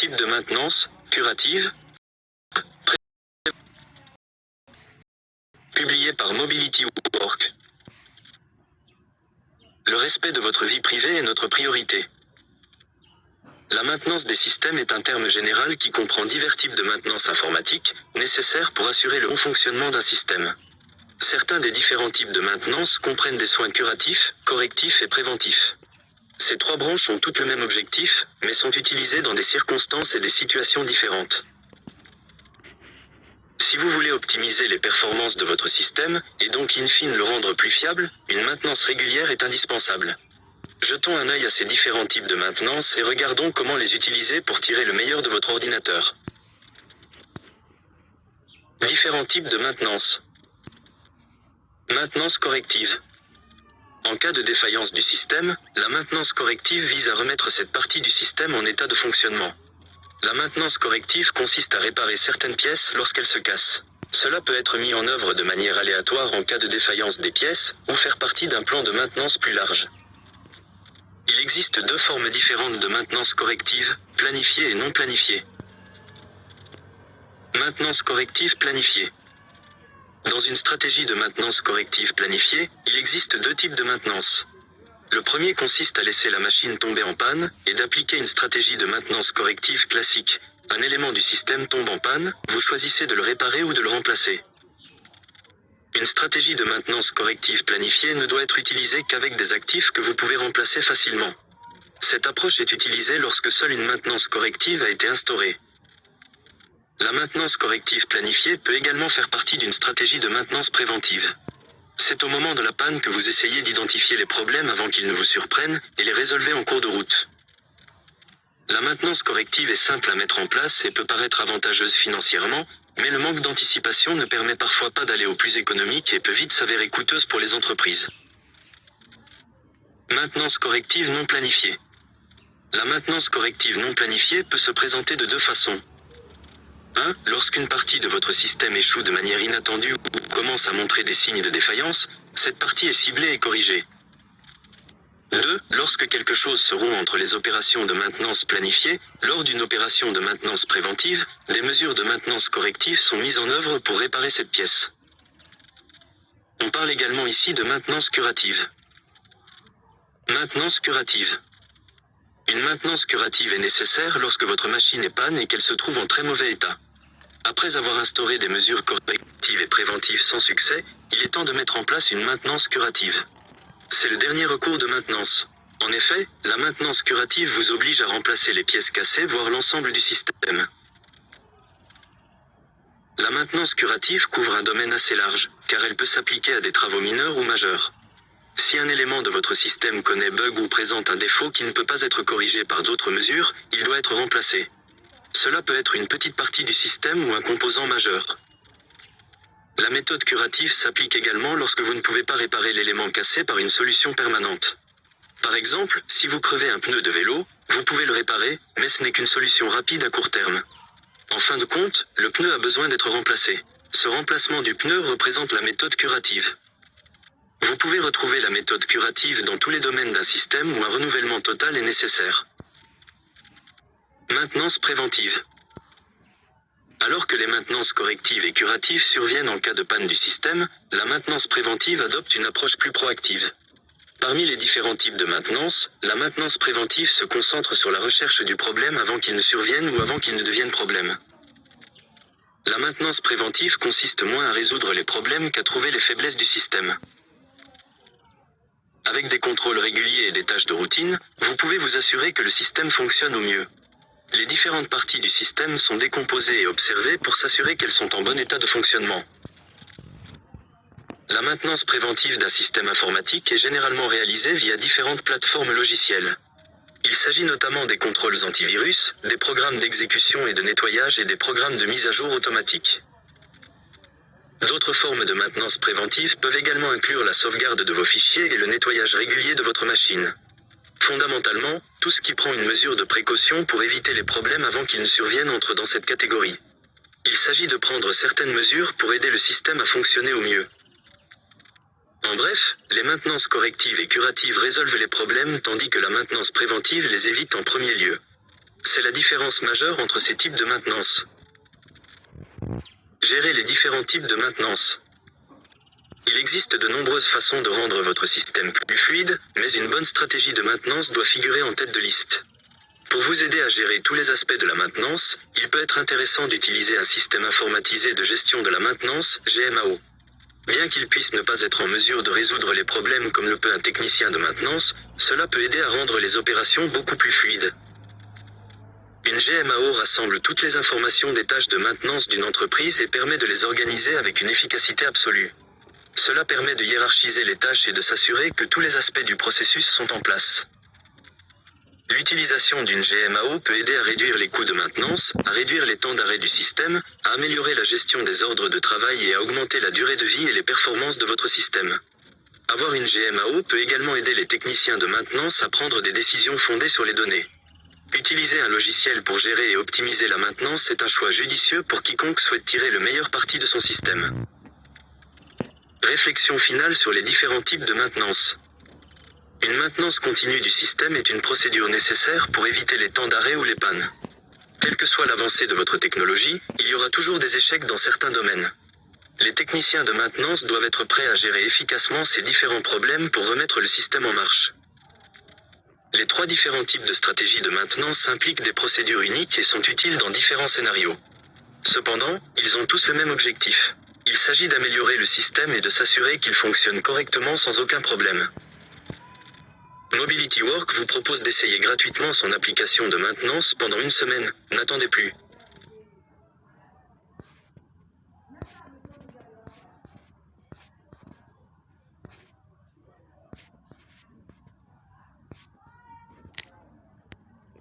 Type de maintenance, curative. Publié par Mobility Work. Le respect de votre vie privée est notre priorité. La maintenance des systèmes est un terme général qui comprend divers types de maintenance informatique, nécessaires pour assurer le bon fonctionnement d'un système. Certains des différents types de maintenance comprennent des soins curatifs, correctifs et préventifs. Ces trois branches ont toutes le même objectif, mais sont utilisées dans des circonstances et des situations différentes. Si vous voulez optimiser les performances de votre système, et donc in fine le rendre plus fiable, une maintenance régulière est indispensable. Jetons un œil à ces différents types de maintenance et regardons comment les utiliser pour tirer le meilleur de votre ordinateur. Différents types de maintenance. Maintenance corrective. En cas de défaillance du système, la maintenance corrective vise à remettre cette partie du système en état de fonctionnement. La maintenance corrective consiste à réparer certaines pièces lorsqu'elles se cassent. Cela peut être mis en œuvre de manière aléatoire en cas de défaillance des pièces, ou faire partie d'un plan de maintenance plus large. Il existe deux formes différentes de maintenance corrective, planifiée et non planifiée. Maintenance corrective planifiée. Dans une stratégie de maintenance corrective planifiée, il existe deux types de maintenance. Le premier consiste à laisser la machine tomber en panne, et d'appliquer une stratégie de maintenance corrective classique. Un élément du système tombe en panne, vous choisissez de le réparer ou de le remplacer. Une stratégie de maintenance corrective planifiée ne doit être utilisée qu'avec des actifs que vous pouvez remplacer facilement. Cette approche est utilisée lorsque seule une maintenance corrective a été instaurée. La maintenance corrective planifiée peut également faire partie d'une stratégie de maintenance préventive. C'est au moment de la panne que vous essayez d'identifier les problèmes avant qu'ils ne vous surprennent, et les résolvez en cours de route. La maintenance corrective est simple à mettre en place et peut paraître avantageuse financièrement, mais le manque d'anticipation ne permet parfois pas d'aller au plus économique et peut vite s'avérer coûteuse pour les entreprises. Maintenance corrective non planifiée. La maintenance corrective non planifiée peut se présenter de deux façons. 1. Lorsqu'une partie de votre système échoue de manière inattendue ou commence à montrer des signes de défaillance, cette partie est ciblée et corrigée. 2. Lorsque quelque chose se rompt entre les opérations de maintenance planifiées, lors d'une opération de maintenance préventive, des mesures de maintenance corrective sont mises en œuvre pour réparer cette pièce. On parle également ici de maintenance curative. Maintenance curative. Une maintenance curative est nécessaire lorsque votre machine est panne et qu'elle se trouve en très mauvais état. Après avoir instauré des mesures correctives et préventives sans succès, il est temps de mettre en place une maintenance curative. C'est le dernier recours de maintenance. En effet, la maintenance curative vous oblige à remplacer les pièces cassées, voire l'ensemble du système. La maintenance curative couvre un domaine assez large, car elle peut s'appliquer à des travaux mineurs ou majeurs. Si un élément de votre système connaît bug ou présente un défaut qui ne peut pas être corrigé par d'autres mesures, il doit être remplacé. Cela peut être une petite partie du système ou un composant majeur. La méthode curative s'applique également lorsque vous ne pouvez pas réparer l'élément cassé par une solution permanente. Par exemple, si vous crevez un pneu de vélo, vous pouvez le réparer, mais ce n'est qu'une solution rapide à court terme. En fin de compte, le pneu a besoin d'être remplacé. Ce remplacement du pneu représente la méthode curative. Vous pouvez retrouver la méthode curative dans tous les domaines d'un système où un renouvellement total est nécessaire. Maintenance préventive. Alors que les maintenances correctives et curatives surviennent en cas de panne du système, la maintenance préventive adopte une approche plus proactive. Parmi les différents types de maintenance, la maintenance préventive se concentre sur la recherche du problème avant qu'il ne survienne ou avant qu'il ne devienne problème. La maintenance préventive consiste moins à résoudre les problèmes qu'à trouver les faiblesses du système. Avec des contrôles réguliers et des tâches de routine, vous pouvez vous assurer que le système fonctionne au mieux. Les différentes parties du système sont décomposées et observées pour s'assurer qu'elles sont en bon état de fonctionnement. La maintenance préventive d'un système informatique est généralement réalisée via différentes plateformes logicielles. Il s'agit notamment des contrôles antivirus, des programmes d'exécution et de nettoyage et des programmes de mise à jour automatique. D'autres formes de maintenance préventive peuvent également inclure la sauvegarde de vos fichiers et le nettoyage régulier de votre machine. Fondamentalement, tout ce qui prend une mesure de précaution pour éviter les problèmes avant qu'ils ne surviennent entre dans cette catégorie. Il s'agit de prendre certaines mesures pour aider le système à fonctionner au mieux. En bref, les maintenances correctives et curatives résolvent les problèmes tandis que la maintenance préventive les évite en premier lieu. C'est la différence majeure entre ces types de maintenance. Gérer les différents types de maintenance. Il existe de nombreuses façons de rendre votre système plus fluide, mais une bonne stratégie de maintenance doit figurer en tête de liste. Pour vous aider à gérer tous les aspects de la maintenance, il peut être intéressant d'utiliser un système informatisé de gestion de la maintenance, GMAO. Bien qu'il puisse ne pas être en mesure de résoudre les problèmes comme le peut un technicien de maintenance, cela peut aider à rendre les opérations beaucoup plus fluides. Une GMAO rassemble toutes les informations des tâches de maintenance d'une entreprise et permet de les organiser avec une efficacité absolue. Cela permet de hiérarchiser les tâches et de s'assurer que tous les aspects du processus sont en place. L'utilisation d'une GMAO peut aider à réduire les coûts de maintenance, à réduire les temps d'arrêt du système, à améliorer la gestion des ordres de travail et à augmenter la durée de vie et les performances de votre système. Avoir une GMAO peut également aider les techniciens de maintenance à prendre des décisions fondées sur les données. Utiliser un logiciel pour gérer et optimiser la maintenance est un choix judicieux pour quiconque souhaite tirer le meilleur parti de son système. Réflexion finale sur les différents types de maintenance. Une maintenance continue du système est une procédure nécessaire pour éviter les temps d'arrêt ou les pannes. Quelle que soit l'avancée de votre technologie, il y aura toujours des échecs dans certains domaines. Les techniciens de maintenance doivent être prêts à gérer efficacement ces différents problèmes pour remettre le système en marche. Les trois différents types de stratégies de maintenance impliquent des procédures uniques et sont utiles dans différents scénarios. Cependant, ils ont tous le même objectif. Il s'agit d'améliorer le système et de s'assurer qu'il fonctionne correctement sans aucun problème. Mobility Work vous propose d'essayer gratuitement son application de maintenance pendant une semaine. N'attendez plus.